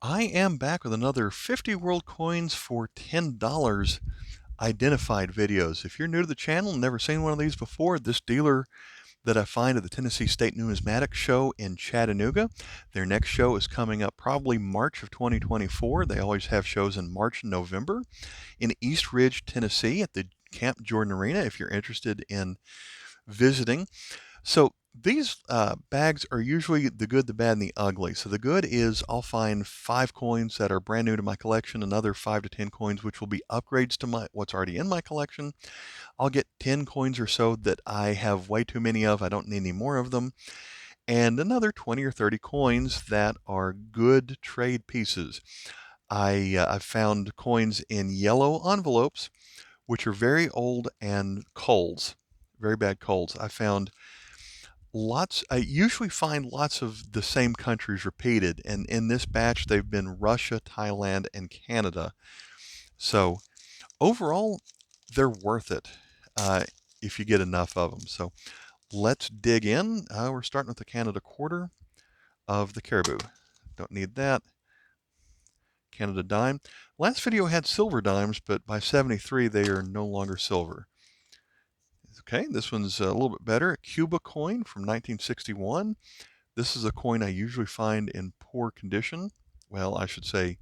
I am back with another 50 world coins for $10 identified videos. If you're new to the channel and never seen one of these before, this dealer that I find at the Tennessee State Numismatic Show in Chattanooga, their next show is coming up probably March of 2024. They always have shows in March and November in East Ridge, Tennessee at the Camp Jordan Arena if you're interested in visiting. So these bags are usually the good, the bad, and the ugly. So the good is I'll find 5 coins that are brand new to my collection, another 5 to 10 coins which will be upgrades to what's already in my collection. I'll get 10 coins or so that I have way too many of. I don't need any more of them. And another 20 or 30 coins that are good trade pieces. I've found coins in yellow envelopes, which are very old and colds, very bad colds. I usually find lots of the same countries repeated, and in this batch they've been Russia, Thailand, and Canada. So overall, they're worth it uh, if you get enough of them. So let's dig in. We're starting with the Canada quarter of the caribou. Don't need that. Canada dime. Last video had silver dimes, but by 73 they are no longer silver. Okay, this one's a little bit better. A Cuba coin from 1961. This is a coin I usually find in poor condition. Well, I should say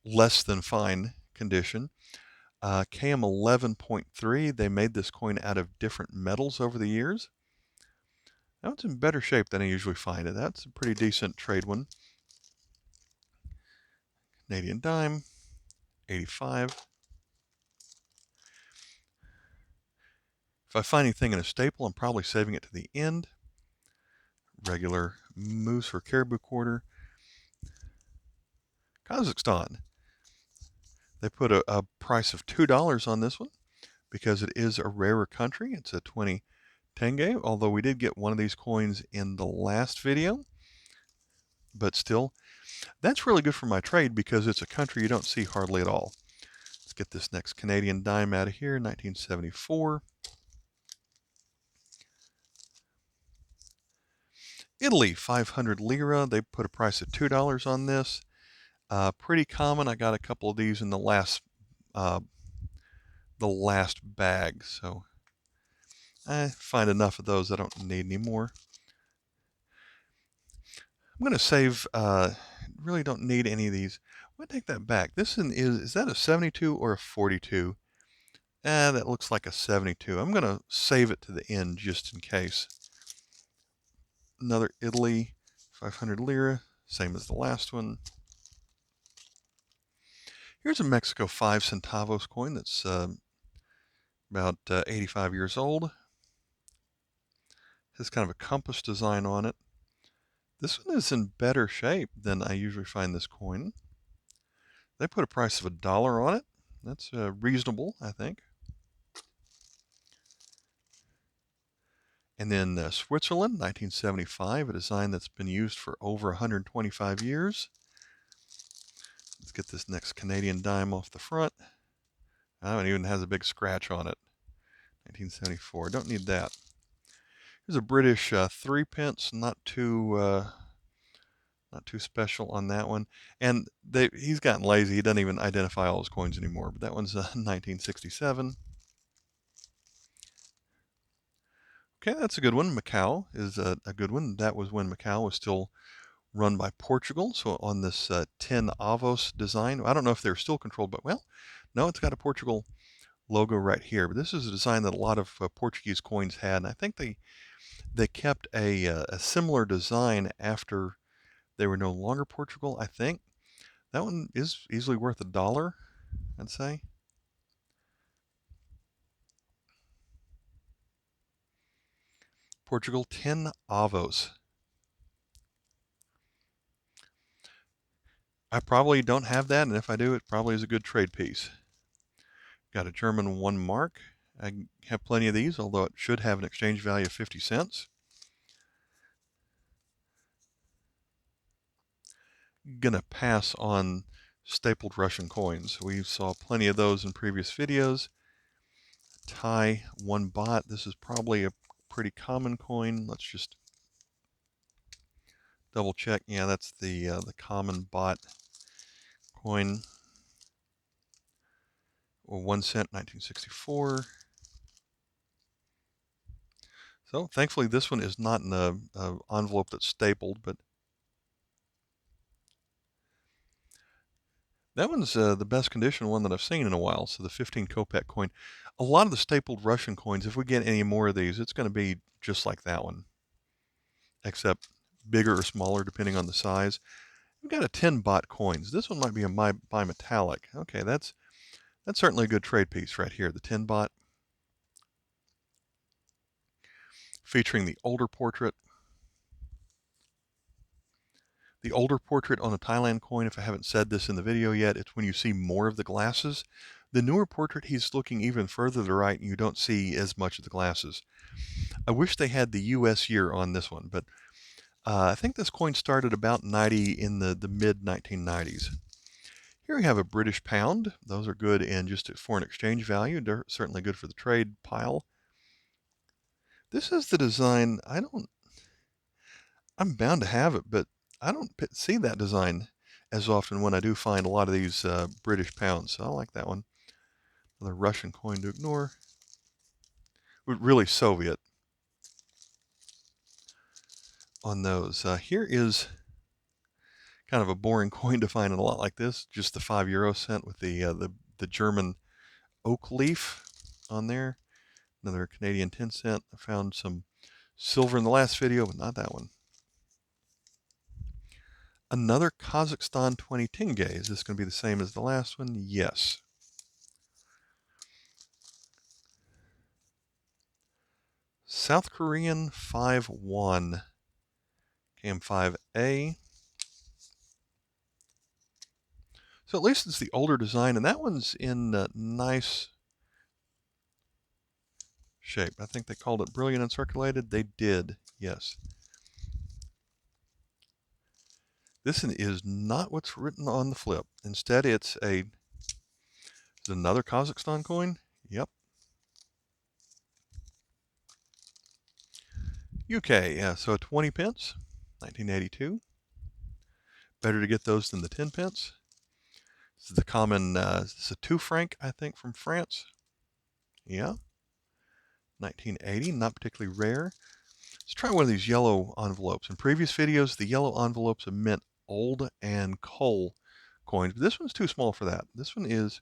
less than fine condition. KM 11.3, they made this coin out of different metals over the years. That one's in better shape than I usually find it. That's a pretty decent trade one. Canadian dime, 85. If I find anything in a staple, I'm probably saving it to the end. Regular moose or caribou quarter. Kazakhstan. They put a price of $2 on this one because it is a rarer country. It's a 20 tenge, although we did get one of these coins in the last video. But still, that's really good for my trade because it's a country you don't see hardly at all. Let's get this next Canadian dime out of here, 1974. Italy, 500 lira. They put a price of $2 on this. Pretty common. I got a couple of these in uh, the last bag, so I find enough of those. I don't need any more. I'm going to save. Really don't need any of these. I'm going to take that back. This one is that a 72 or a 42? That looks like a 72. I'm going to save it to the end just in case. Another Italy, 500 lira, same as the last one. Here's a Mexico 5 centavos coin that's about 85 years old. Has kind of a compass design on it. This one is in better shape than I usually find this coin. They put a price of $1 on it. That's reasonable, I think. And then Switzerland, 1975, a design that's been used for over 125 years. Let's get this next Canadian dime off the front. Oh, it even has a big scratch on it. 1974. Don't need that. Here's a British 3 pence. Not too special on that one. And he's gotten lazy. He doesn't even identify all his coins anymore. But that one's 1967. Okay, that's a good one. Macao is a good one. That was when Macao was still run by Portugal. So on this 10 avos design, I don't know if they're still controlled, but well, no, it's got a Portugal logo right here. But this is a design that a lot of Portuguese coins had, and I think they kept a similar design after they were no longer Portugal. I think that one is easily worth $1, I'd say. Portugal 10 avos. I probably don't have that, and if I do, it probably is a good trade piece. Got a German 1 mark. I have plenty of these, although it should have an exchange value of 50 cents. Gonna pass on stapled Russian coins. We saw plenty of those in previous videos. Thai 1 baht. This is probably a pretty common coin. Let's just double check. Yeah, that's the common bought coin. Well, 1 cent, 1964. So thankfully this one is not in a envelope that's stapled, but that one's the best condition one that I've seen in a while. So the 15 kopeck coin. A lot of the stapled Russian coins, if we get any more of these, it's going to be just like that one, except bigger or smaller depending on the size. We've got a 10 baht coins. This one might be a bimetallic. Okay, that's certainly a good trade piece right here. The 10 baht, featuring the older portrait. The older portrait on a Thailand coin, if I haven't said this in the video yet, it's when you see more of the glasses. The newer portrait, he's looking even further to the right and you don't see as much of the glasses. I wish they had the US year on this one, but I think this coin started about 90 in the mid 1990s. Here we have a British pound. Those are good in just at foreign exchange value. They're certainly good for the trade pile. This is the design. I'm bound to have it, but I don't see that design as often when I do find a lot of these British pounds. So I like that one. Another Russian coin to ignore. Really Soviet on those. Here is kind of a boring coin to find in a lot like this. Just the 5 euro cent with the German oak leaf on there. Another Canadian 10 cent. I found some silver in the last video, but not that one. Another Kazakhstan 20 tenge. Is this going to be the same as the last one? Yes. South Korean 5 won. KM5A. So at least it's the older design, and that one's in nice shape. I think they called it brilliant uncirculated. They did, yes. This one is not what's written on the flip. Instead, it's another Kazakhstan coin. Yep. UK, yeah, so 20 pence, 1982. Better to get those than the 10 pence. This is the common, this is a 2 franc, I think, from France. Yeah. 1980, not particularly rare. Let's try one of these yellow envelopes. In previous videos, the yellow envelopes have meant old and coal coins, but this one's too small for that. This one is,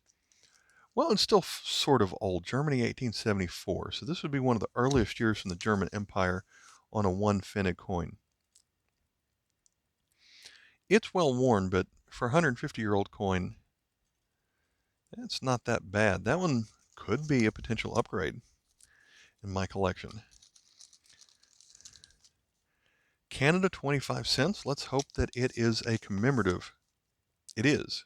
well, it's still sort of old. Germany, 1874. So this would be one of the earliest years from the German Empire on a 1 pfennig coin. It's well worn, but for a 150-year-old coin, it's not that bad. That one could be a potential upgrade in my collection. Canada 25 cents. Let's hope that it is a commemorative. It is.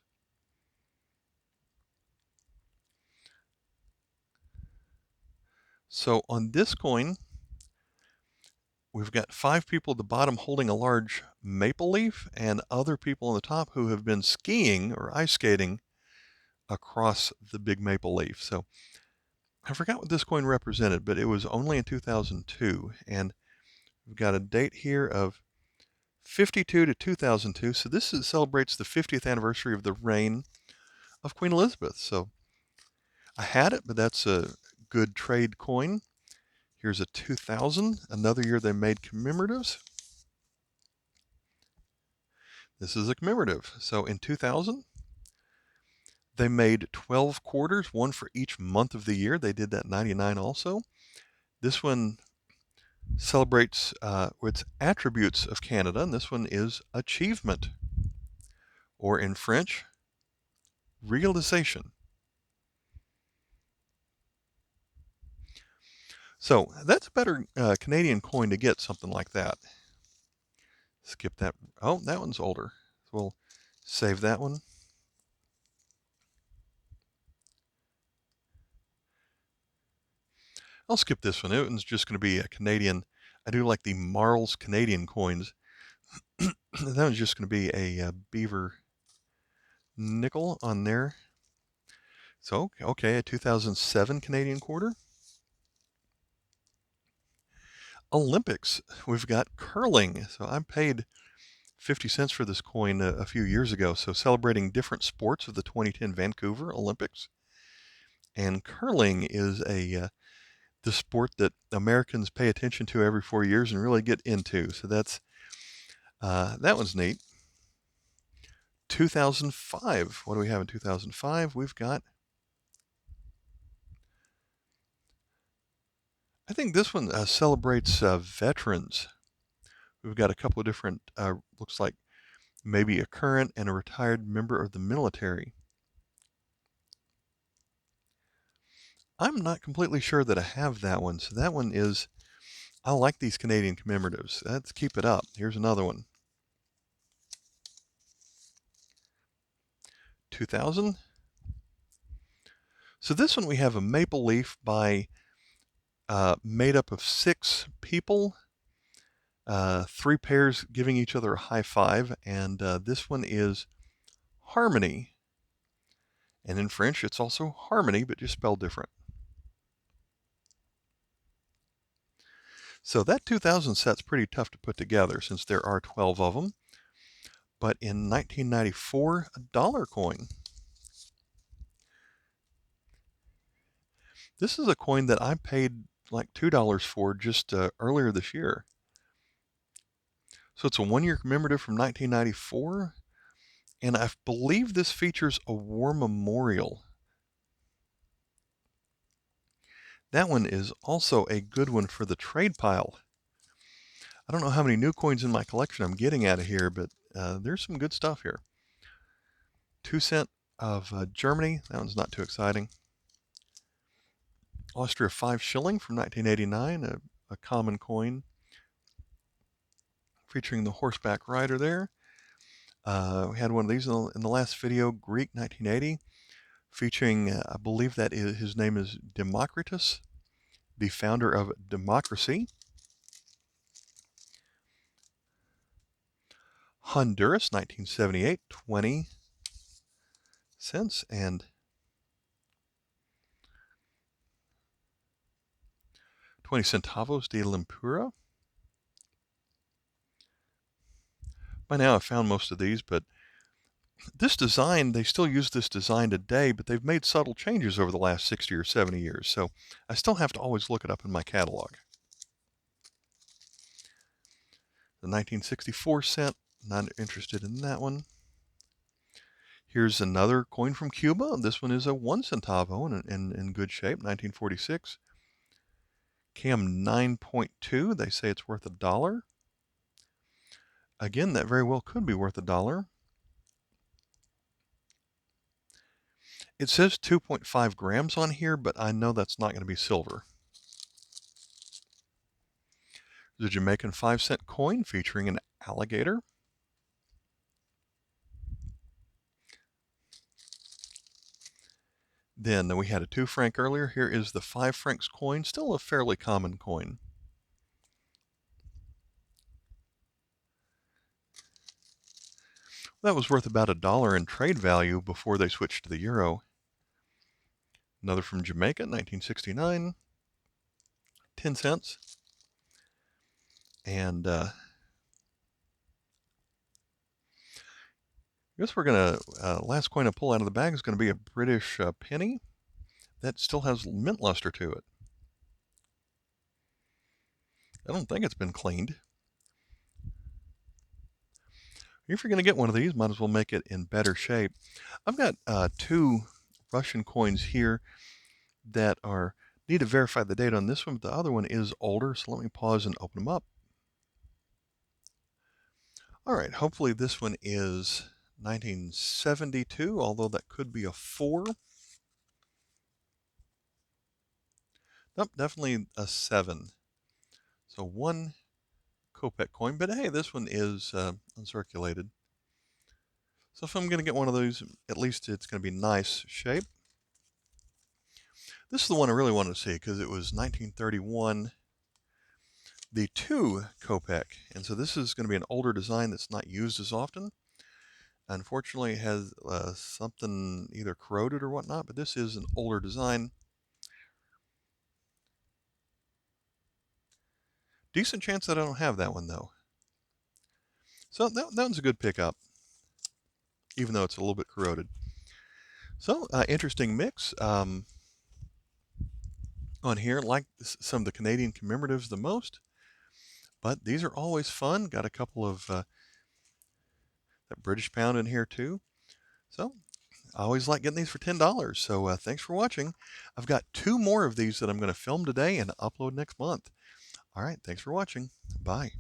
So on this coin, we've got 5 people at the bottom holding a large maple leaf and other people on the top who have been skiing or ice skating across the big maple leaf. So I forgot what this coin represented, but it was only in 2002. And we've got a date here of 52 to 2002. So this celebrates the 50th anniversary of the reign of Queen Elizabeth. So I had it, but that's a good trade coin. Here's a 2000, another year they made commemoratives. This is a commemorative. So in 2000, they made 12 quarters, one for each month of the year. They did that in 99 also. This one celebrates its attributes of Canada, and this one is achievement, or in French, realization. So that's a better Canadian coin to get something like that. Skip that. Oh, that one's older. So we'll save that one. I'll skip this one. It one's just going to be a Canadian. I do like the Marls Canadian coins. That one's just going to be a beaver nickel on there. So, okay, a 2007 Canadian quarter. Olympics. We've got curling. So I paid 50 cents for this coin a few years ago. So celebrating different sports of the 2010 Vancouver Olympics. And curling is the sport that Americans pay attention to every 4 years and really get into. So that one's neat. 2005. What do we have in 2005? We've got, I think this one celebrates veterans. We've got a couple of different, looks like maybe a current and a retired member of the military. I'm not completely sure that I have that one. So that one is, I like these Canadian Commemoratives. Let's keep it up. Here's another one. 2000. So this one we have a maple leaf made up of 6 people, 3 pairs giving each other a high five, and this one is harmony. And in French, it's also harmony, but just spelled different. So that 2000 set's pretty tough to put together since there are 12 of them. But in 1994, a dollar coin. This is a coin that I paid like $2 for just earlier this year. So it's a 1-year commemorative from 1994. And I believe this features a war memorial. That one is also a good one for the trade pile. I don't know how many new coins in my collection I'm getting out of here, but there's some good stuff here. 2 cent of Germany. That one's not too exciting. Austria 5 shilling from 1989, a common coin featuring the horseback rider there. We had one of these in the last video, Greek 1980, featuring, I believe that his name is Democritus, the founder of democracy. Honduras 1978, 20 cents, and 20 centavos de limpura. By now I've found most of these, but this design, they still use this design today, but they've made subtle changes over the last 60 or 70 years, so I still have to always look it up in my catalog. The 1964 cent, not interested in that one. Here's another coin from Cuba. This one is a 1 centavo in good shape, 1946. Cam 9.2, they say it's worth $1. Again, that very well could be worth $1. It says 2.5 grams on here, but I know that's not going to be silver. There's a Jamaican 5-cent coin featuring an alligator. Then we had a 2 franc earlier. Here is the 5 francs coin, still a fairly common coin. That was worth about $1 in trade value before they switched to the euro. Another from Jamaica, 1969, 10 cents. And I guess we're going to, last coin I pull out of the bag is going to be a British penny. That still has mint luster to it. I don't think it's been cleaned. If you're going to get one of these, might as well make it in better shape. I've got 2 Russian coins here that need to verify the date on this one, but the other one is older, so let me pause and open them up. All right, hopefully this one is 1972, although that could be a 4. Nope, definitely a 7. So 1 Kopek coin, but hey, this one is uncirculated. So if I'm going to get one of those, at least it's going to be nice shape. This is the one I really wanted to see because it was 1931, the 2 Kopek. And so this is going to be an older design that's not used as often. Unfortunately, it has something either corroded or whatnot, but this is an older design. Decent chance that I don't have that one, though. So that one's a good pickup, even though it's a little bit corroded. So interesting mix on here. Like some of the Canadian Commemoratives the most, but these are always fun. Got a couple of that British pound in here too. So I always like getting these for $10. So thanks for watching. I've got 2 more of these that I'm going to film today and upload next month. All right, thanks for watching. Bye.